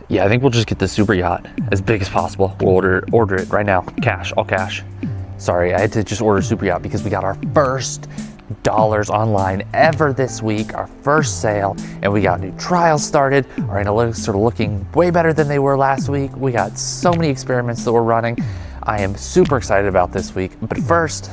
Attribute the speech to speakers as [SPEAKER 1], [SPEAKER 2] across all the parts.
[SPEAKER 1] Yeah, I think we'll just get the super yacht as big as possible. We'll order it right now, cash, all cash. Sorry, I had to just order super yacht because we got our first dollars online ever this week, our first sale, and we got new trials started. Our analytics are looking way better than they were last week. We got so many experiments that we're running. I am super excited about this week, but first,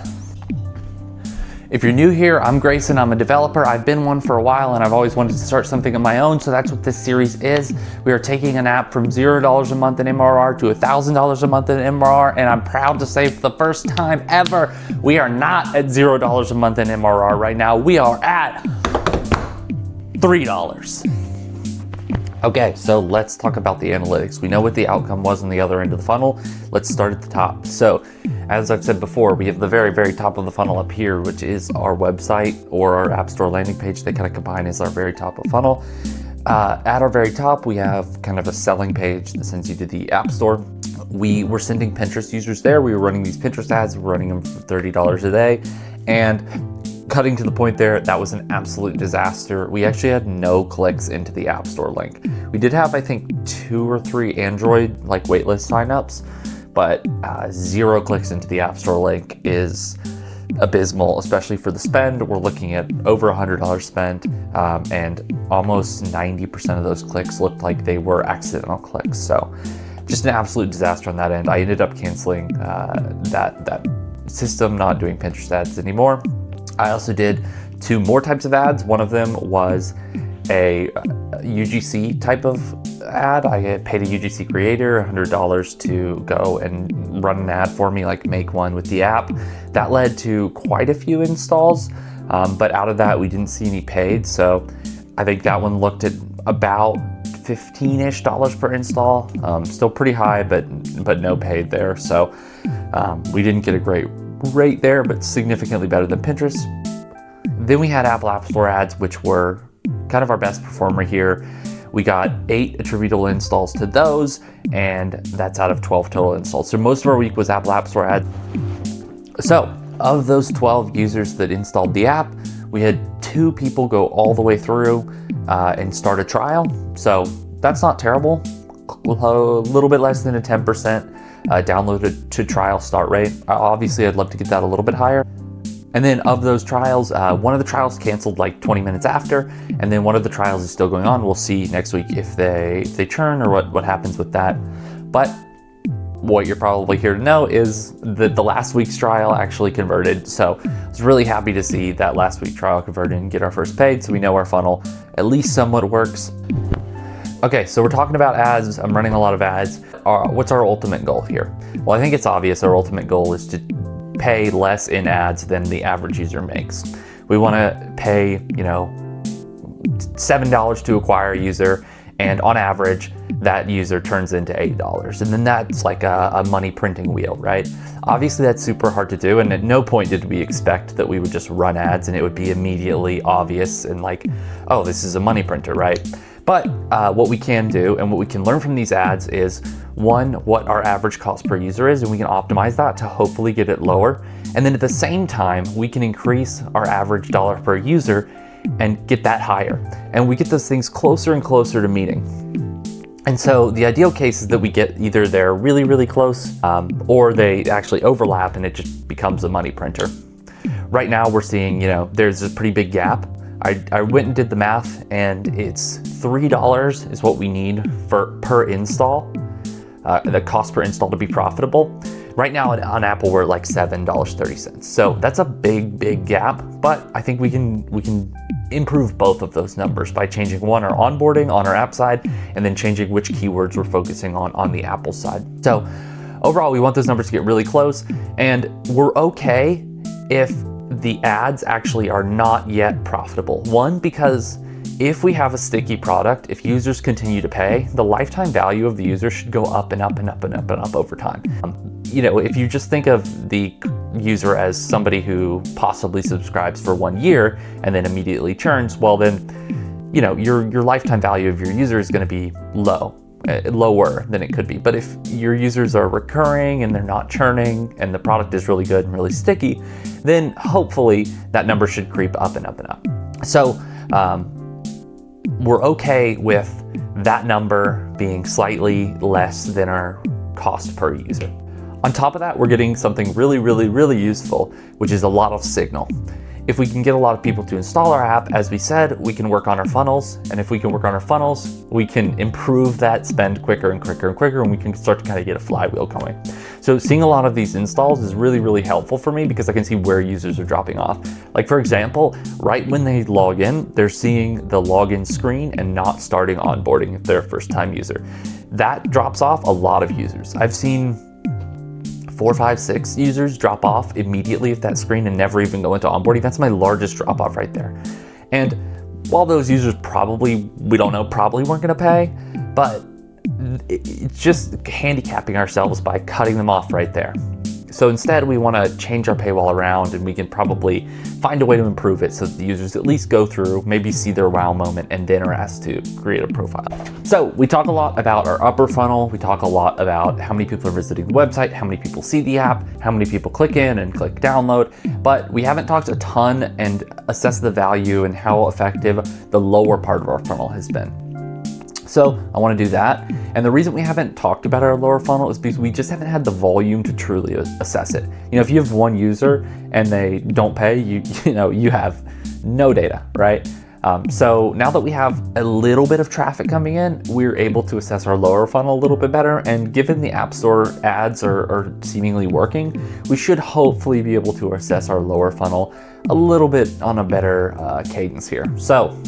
[SPEAKER 1] if you're new here, I'm Grayson, I'm a developer. I've been one for a while and I've always wanted to start something of my own, so that's what this series is. We are taking an app from $0 a month in MRR to $1,000 a month in MRR, and I'm proud to say for the first time ever, we are not at $0 a month in MRR right now. We are at $3. Okay, so let's talk about the analytics. We know what the outcome was on the other end of the funnel. Let's start at the top. So, as I've said before, we have the very, very top of the funnel up here, which is our website or our App Store landing page. They kind of combine as our very top of funnel. At our very top, we have kind of a selling page that sends you to the App Store. We were sending Pinterest users there. We were running these Pinterest ads. We're running them for $30 a day. And cutting to the point there, that was an absolute disaster. We actually had no clicks into the App Store link. We did have, I think, 2 or 3 Android waitlist signups, but 0 clicks into the App Store link is abysmal, especially for the spend. We're looking at over $100 spent, and almost 90% of those clicks looked like they were accidental clicks. So just an absolute disaster on that end. I ended up canceling that system, not doing Pinterest ads anymore. I also did 2 more types of ads. One of them was a UGC type of ad. I paid a UGC creator $100 to go and run an ad for me, like make one with the app. That led to quite a few installs, but out of that we didn't see any paid. So I think that one looked at about $15-ish per install. Still pretty high, but no paid there. So we didn't get a great rate there, but significantly better than Pinterest. Then we had Apple App Store ads, which were kind of our best performer here. We got 8 attributable installs to those, and that's out of 12 total installs. So most of our week was Apple App Store ads. So of those 12 users that installed the app, we had 2 people go all the way through and start a trial. So that's not terrible. A little bit less than a 10% downloaded to trial start rate. Obviously, I'd love to get that a little bit higher. And then of those trials, one of the trials canceled like 20 minutes after, and then one of the trials is still going on. We'll see next week if they churn or what happens with that. But what you're probably here to know is that the last week's trial actually converted. So I was really happy to see that last week trial converted and get our first paid, so we know our funnel at least somewhat works. Okay, so we're talking about ads. I'm running a lot of ads. What's our ultimate goal here? Well, I think it's obvious. Our ultimate goal is to pay less in ads than the average user makes. We want to pay, $7 to acquire a user, and on average, that user turns into $8. And then that's like a money printing wheel, right? Obviously, that's super hard to do, and at no point did we expect that we would just run ads and it would be immediately obvious and like, oh, this is a money printer, right? But what we can do and what we can learn from these ads is, one, what our average cost per user is, and we can optimize that to hopefully get it lower. And then at the same time, we can increase our average dollar per user and get that higher. And we get those things closer and closer to meeting. And so the ideal case is that we get either they're really, really close, or they actually overlap and it just becomes a money printer. Right now we're seeing, there's a pretty big gap. I went and did the math, and it's $3 is what we need per install, the cost per install to be profitable. Right now on Apple, we're at like $7.30. So that's a big, big gap, but I think we can improve both of those numbers by changing one, our onboarding on our app side, and then changing which keywords we're focusing on the Apple side. So overall, we want those numbers to get really close, and we're okay if the ads actually are not yet profitable. One, because if we have a sticky product, if users continue to pay, the lifetime value of the user should go up and up and up and up and up over time. If you just think of the user as somebody who possibly subscribes for 1 year and then immediately churns, well then, your lifetime value of your user is going to be lower than it could be. But if your users are recurring and they're not churning and the product is really good and really sticky, then hopefully that number should creep up and up and up. So we're okay with that number being slightly less than our cost per user. On top of that, we're getting something really, really, really useful, which is a lot of signal. If we can get a lot of people to install our app, as we said, we can work on our funnels. And if we can work on our funnels, we can improve that spend quicker and quicker and quicker, and we can start to kind of get a flywheel going. So seeing a lot of these installs is really, really helpful for me because I can see where users are dropping off. Like for example, right when they log in, they're seeing the login screen and not starting onboarding if they're a first-time user. That drops off a lot of users. I've seen 4, 5, 6 users drop off immediately at that screen and never even go into onboarding. That's my largest drop off right there. And while those users probably, we don't know, probably weren't gonna pay, but it's just handicapping ourselves by cutting them off right there. So instead we wanna change our paywall around, and we can probably find a way to improve it so that the users at least go through, maybe see their wow moment, and then are asked to create a profile. So we talk a lot about our upper funnel. We talk a lot about how many people are visiting the website, how many people see the app, how many people click in and click download, but we haven't talked a ton and assessed the value and how effective the lower part of our funnel has been. So I want to do that. And the reason we haven't talked about our lower funnel is because we just haven't had the volume to truly assess it. You know, if you have one user and they don't pay, you have no data, right? So now that we have a little bit of traffic coming in, we're able to assess our lower funnel a little bit better. And given the App Store ads are seemingly working, we should hopefully be able to assess our lower funnel a little bit on a better cadence here. So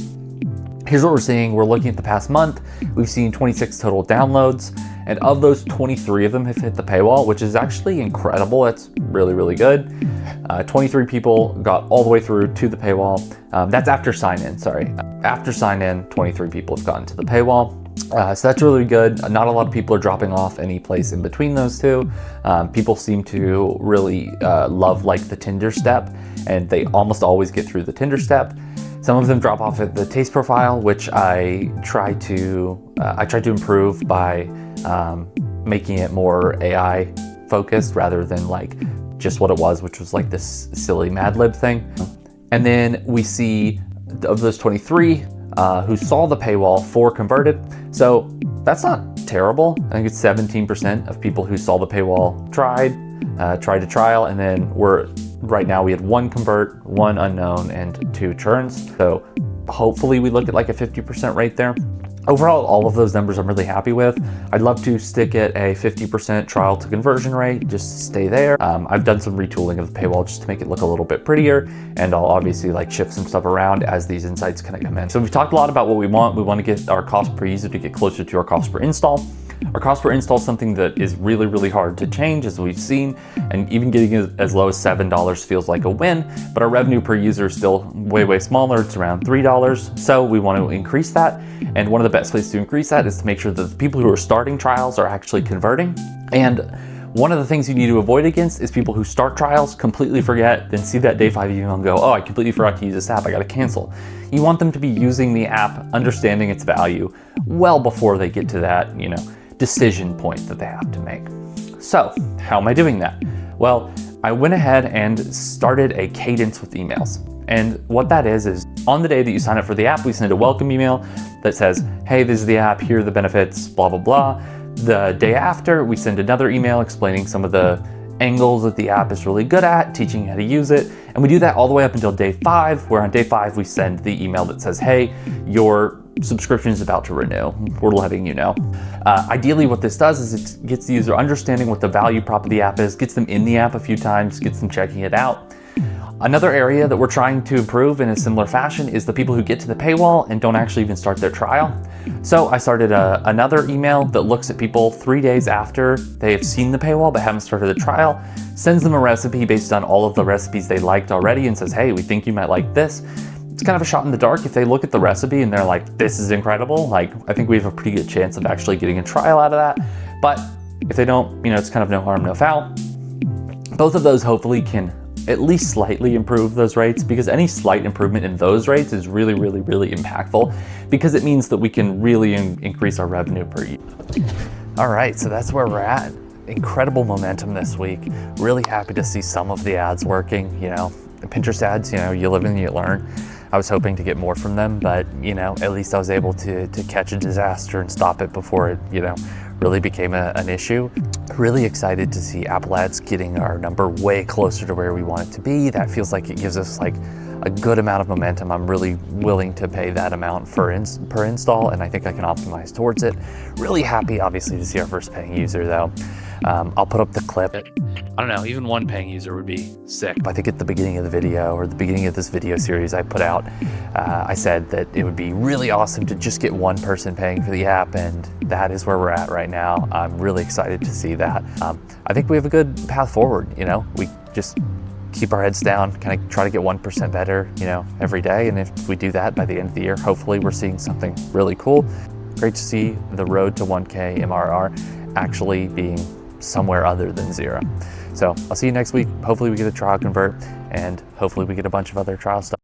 [SPEAKER 1] here's what we're seeing. We're looking at the past month. We've seen 26 total downloads, and of those, 23 of them have hit the paywall, which is actually incredible. That's really, really good. 23 people got all the way through to the paywall. That's after sign-in, sorry. After sign-in, 23 people have gotten to the paywall. So that's really good. Not a lot of people are dropping off any place in between those two. People seem to really love like the Tinder step, and they almost always get through the Tinder step. Some of them drop off at the taste profile, which I try to improve by making it more AI focused rather than like just what it was, which was like this silly Mad Lib thing. And then we see of those 23 who saw the paywall, 4 converted. So that's not terrible. I think it's 17% of people who saw the paywall tried a trial, and then right now we had 1 convert, 1 unknown, and 2 churns. So hopefully we look at like a 50% rate there. Overall, all of those numbers I'm really happy with. I'd love to stick at a 50% trial to conversion rate, just stay there. I've done some retooling of the paywall just to make it look a little bit prettier, and I'll obviously like shift some stuff around as these insights kind of come in. So we've talked a lot about what we want. We want to get our cost per user to get closer to our cost per install. Our cost per install is something that is really, really hard to change, as we've seen, and even getting as low as $7 feels like a win, but our revenue per user is still way, way smaller. It's around $3. So we want to increase that. And one of the best ways to increase that is to make sure that the people who are starting trials are actually converting. And one of the things you need to avoid against is people who start trials, completely forget, then see that day 5 email and go, oh, I completely forgot to use this app, I gotta cancel. You want them to be using the app, understanding its value, well before they get to that, decision point that they have to make. So how am I doing that? Well, I went ahead and started a cadence with emails. And what that is on the day that you sign up for the app, we send a welcome email that says, hey, this is the app, here are the benefits, blah, blah, blah. The day after, we send another email explaining some of the angles that the app is really good at, teaching you how to use it. And we do that all the way up until day 5, where on day 5, we send the email that says, hey, your subscription is about to renew. We're letting you know. Ideally, what this does is it gets the user understanding what the value prop of the app is, gets them in the app a few times, gets them checking it out. Another area that we're trying to improve in a similar fashion is the people who get to the paywall and don't actually even start their trial. So I started another email that looks at people 3 days after they have seen the paywall but haven't started the trial, sends them a recipe based on all of the recipes they liked already and says, hey, we think you might like this. It's kind of a shot in the dark. If they look at the recipe and they're like, this is incredible, like I think we have a pretty good chance of actually getting a trial out of that. But if they don't, it's kind of no harm, no foul. Both of those hopefully can at least slightly improve those rates, because any slight improvement in those rates is really, really, really impactful, because it means that we can really increase our revenue per year. All right, so that's where we're at. Incredible momentum this week. Really happy to see some of the ads working, Pinterest ads, you live and you learn. I was hoping to get more from them, but you know, at least I was able to catch a disaster and stop it before it, you know, really became an issue. Really excited to see Apple Ads getting our number way closer to where we want it to be. That feels like it gives us like a good amount of momentum. I'm really willing to pay that amount per install, and I think I can optimize towards it. Really happy, obviously, to see our first paying user though. I'll put up the clip.
[SPEAKER 2] I don't know, even one paying user would be sick.
[SPEAKER 1] I think at the beginning of the video, or the beginning of this video series I put out, I said that it would be really awesome to just get one person paying for the app, and that is where we're at right now. I'm really excited to see that. I think we have a good path forward. You know, we just keep our heads down, kind of try to get 1% better, you know, every day. And if we do that by the end of the year, hopefully we're seeing something really cool. Great to see the road to 1K MRR actually being somewhere other than 0. So I'll see you next week. Hopefully we get a trial convert, and hopefully we get a bunch of other trial stuff.